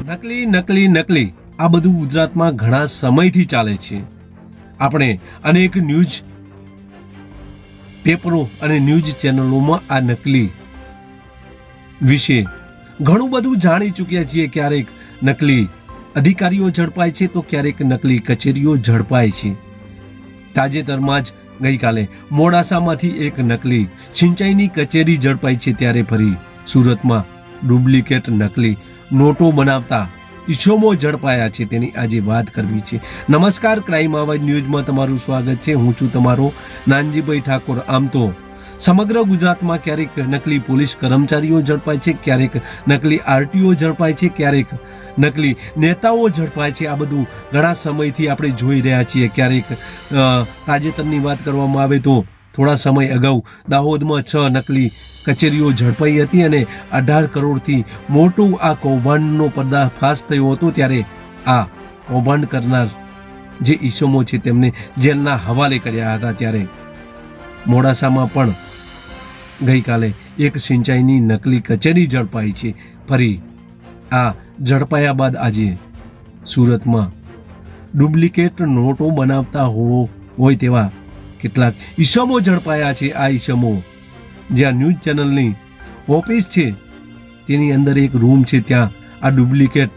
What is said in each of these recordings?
નકલી નકલી નકલી આ બધું ગુજરાતમાં ઘણા સમયથી ચાલે છે. આપણે અનેક ન્યૂઝ પેપરો અને ન્યૂઝ ચેનલોમાં આ નકલી વિશે ઘણું બધું જાણી ચૂક્યા છીએ. ક્યારેક નકલી અધિકારીઓ ઝડપાય છે તો ક્યારેક નકલી કચેરીઓ ઝડપાય છે. તાજેતરમાં જ ગઈકાલે મોડાસામાંથી એક નકલી સિંચાઈની કચેરી ઝડપાઈ છે, ત્યારે ફરી સુરતમાં ડુપ્લિકેટ નકલી નોટો બનાવતા ઈસમો ઝડપાયા છે. તેની આજે વાત કરવી છે. નમસ્કાર, ક્રાઇમ આવાજ ન્યૂઝમાં તમારું સ્વાગત છે. હું છું તમારો નાનજીભાઈ ઠાકોર. આમ તો સમગ્ર ગુજરાતમાં ક્યારેક નકલી પોલીસ કર્મચારીઓ ઝડપાય છે, ક્યારેક નકલી આરટીઓ ઝડપાય છે, ક્યારેક નકલી નેતાઓ ઝડપાય છે. આ બધું ઘણા સમયથી આપણે જોઈ રહ્યા છીએ. ક્યારેક તાજેતરની વાત કરવામાં આવે તો થોડા સમય અગાઉ દાહોદમાં 6 નકલી કચેરીઓ ઝડપાઈ હતી અને 18 કરોડથી મોટું આ કૌભાંડનો પર્દાફાશ થયો હતો. ત્યારે આ કૌભાંડ કરનાર જે ઈસમો છે તેમને જેલના હવાલે કર્યા હતા. ત્યારે મોડાસામાં પણ ગઈકાલે એક સિંચાઈની નકલી કચેરી ઝડપાઈ છે. ફરી આ ઝડપાયા બાદ આજે સુરતમાં ડુપ્લિકેટ નોટો બનાવતા હોય તેવા કેટલાક ઈસમો ઝડપાયા છે. આ ઈસમો જ્યાં ન્યૂઝ ચેનલની ઓફિસ છે તેની અંદર એક રૂમ છે, ત્યાં આ ડુપ્લિકેટ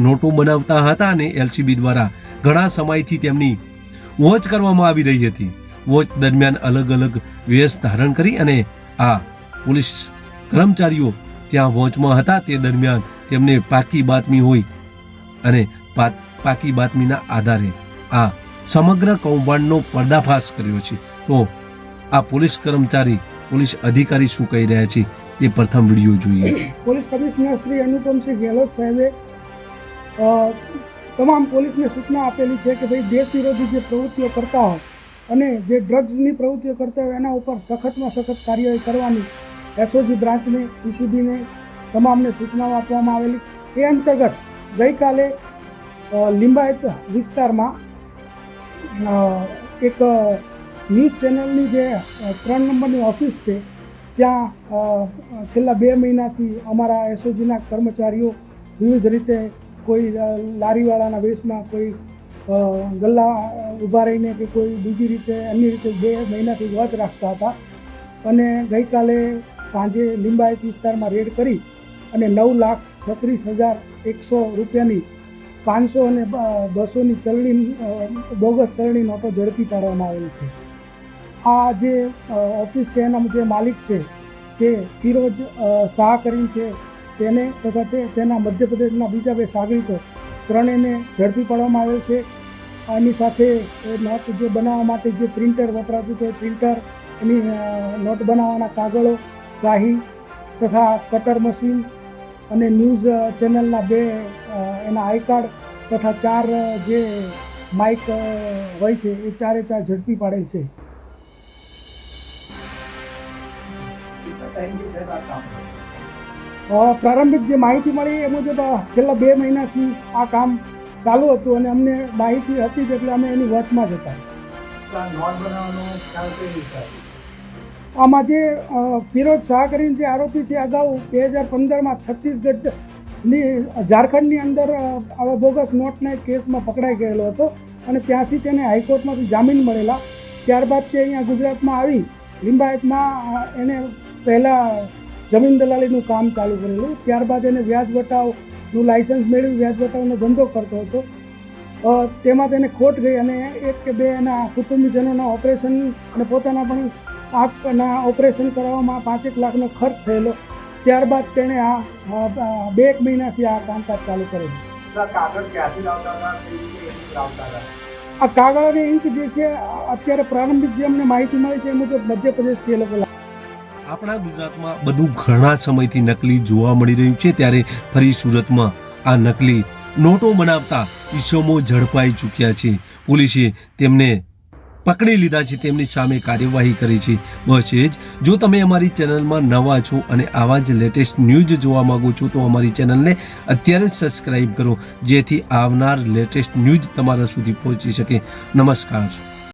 નોટો બનાવતા હતા અને એલસીબી દ્વારા ઘણા સમયથી તેમની વોચ કરવામાં આવી રહી હતી. વોચ દરમિયાન અલગ અલગ વેશ ધારણ કરી અને આ પોલીસ કર્મચારીઓ ત્યાં વોચમાં હતા. તે દરમિયાન તેમને પાકી બાતમી હોય અને પાકી બાતમીના આધારે આ સમગ્ર કૌભાંડનો પર્દાફાશ કર્યો છે. તો આ પોલીસ કર્મચારી, પોલીસ અધિકારી શું કહી રહ્યા છે તે પ્રથમ વિડીયો જોઈએ. પોલીસ કમિશનર શ્રી અનુપમસિંહ ગેહલોત સાહેબે તમામ પોલીસને સૂચના આપેલી છે કે ભાઈ દેશ વિરોધી જે પ્રવૃત્તિઓ કરતા હોય અને જે ડ્રગ્સની પ્રવૃત્તિઓ કરતા હોય એના ઉપર સખતમાં સખત કાર્યવાહી કરવાની એસઓજી બ્રાન્ચને, પીસીબીને તમામને સૂચનાઓ આપવામાં આવેલી. એ અંતર્ગત ગઈકાલે લિંબાયત વિસ્તારમાં એક ન્યૂઝ ચેનલની જે 3 નંબરની ઓફિસ છે ત્યાં છેલ્લા 2 મહિનાથી અમારા એસઓજીના કર્મચારીઓ વિવિધ રીતે કોઈ લારીવાળાના વેશમાં, કોઈ ગલ્લા ઊભા રહીને કે કોઈ બીજી રીતે અન્ય રીતે 2 મહિનાથી વોચ રાખતા હતા. અને ગઈકાલે સાંજે લિંબાયત વિસ્તારમાં રેડ કરી અને 9,36,100 રૂપિયાની 500 અને 200ની ચલણી બોગસ ચલણી નોટો ઝડપી પાડવામાં આવેલી છે. આ જે ઓફિસ છે એના જે માલિક છે તે ફિરોજ શાહ કરીને છે, તેને તથા તેના મધ્યપ્રદેશના બીજા 2 સાગરીતો ત્રણેયને ઝડપી પાડવામાં આવેલ છે. આની સાથે નોટ જે બનાવવા માટે જે પ્રિન્ટર વપરાતું હતું, પ્રિન્ટર, એની નોટ બનાવવાના કાગળો, શાહી તથા કટર મશીન અને ન્યૂઝ ચેનલના 2 એના આઈ કાર્ડ તથા 4 જે માઇક હોય છે એ 4 ઝડપી પાડેલ છે. પ્રારંભિક જે માહિતી મળી એ મુજબ છેલ્લા 2 મહિનાથી આ કામ ચાલુ હતું અને અમને માહિતી હતી જ એટલે અમે એની વોચમાં જ હતા. આમાં જે ફિરોજ શાહ કરીને જે આરોપી છે, અગાઉ 2015માં છત્તીસગઢની ઝારખંડની અંદર આવા બોગસ નોટના એક કેસમાં પકડાઈ ગયેલો હતો અને ત્યાંથી તેને હાઈકોર્ટમાંથી જામીન મળેલા. ત્યારબાદ તે અહીંયા ગુજરાતમાં આવી લિંબાયતમાં એને પહેલાં જમીન દલાલીનું કામ ચાલુ કરેલું. ત્યારબાદ એને વ્યાજ વટાવનું લાયસન્સ મેળવી વ્યાજ વટાવનો ધંધો કરતો હતો. તેમાં તેને ખોટ ગઈ અને 1 કે 2 એના કુટુંબીજનોના ઓપરેશન અને પોતાના પણ આંખના ઓપરેશન કરાવવામાં 5-1 લાખનો ખર્ચ થયેલો. ત્યારબાદ તેણે આ 2 મહિનાથી આ કામકાજ ચાલુ કરેલું. આ કાગળ અને ઇંક જે છે અત્યારે પ્રારંભિક જે અમને માહિતી મળી છે એ મુજબ મધ્યપ્રદેશથી એ લોકો. આપણા ગુજરાતમાં બધું ઘણા સમયથી નકલી જોવા મળી રહ્યું છે, ત્યારે ફરી સુરતમાં આ નકલી નોટો બનાવતા ઈસમો ઝડપાઈ ચૂક્યા છે. પોલીસે તેમને પકડી લીધા છે, તેમની સામે કાર્યવાહી કરી છે. બસ એ જ. જો તમે અમારી ચેનલમાં નવા છો અને આવા જ લેટેસ્ટ ન્યૂઝ જોવા માંગો છો તો અમારી ચેનલને અત્યારે જ સબસ્ક્રાઈબ કરો, જેથી આવનાર લેટેસ્ટ ન્યૂઝ તમારા સુધી પહોંચી શકે. નમસ્કાર.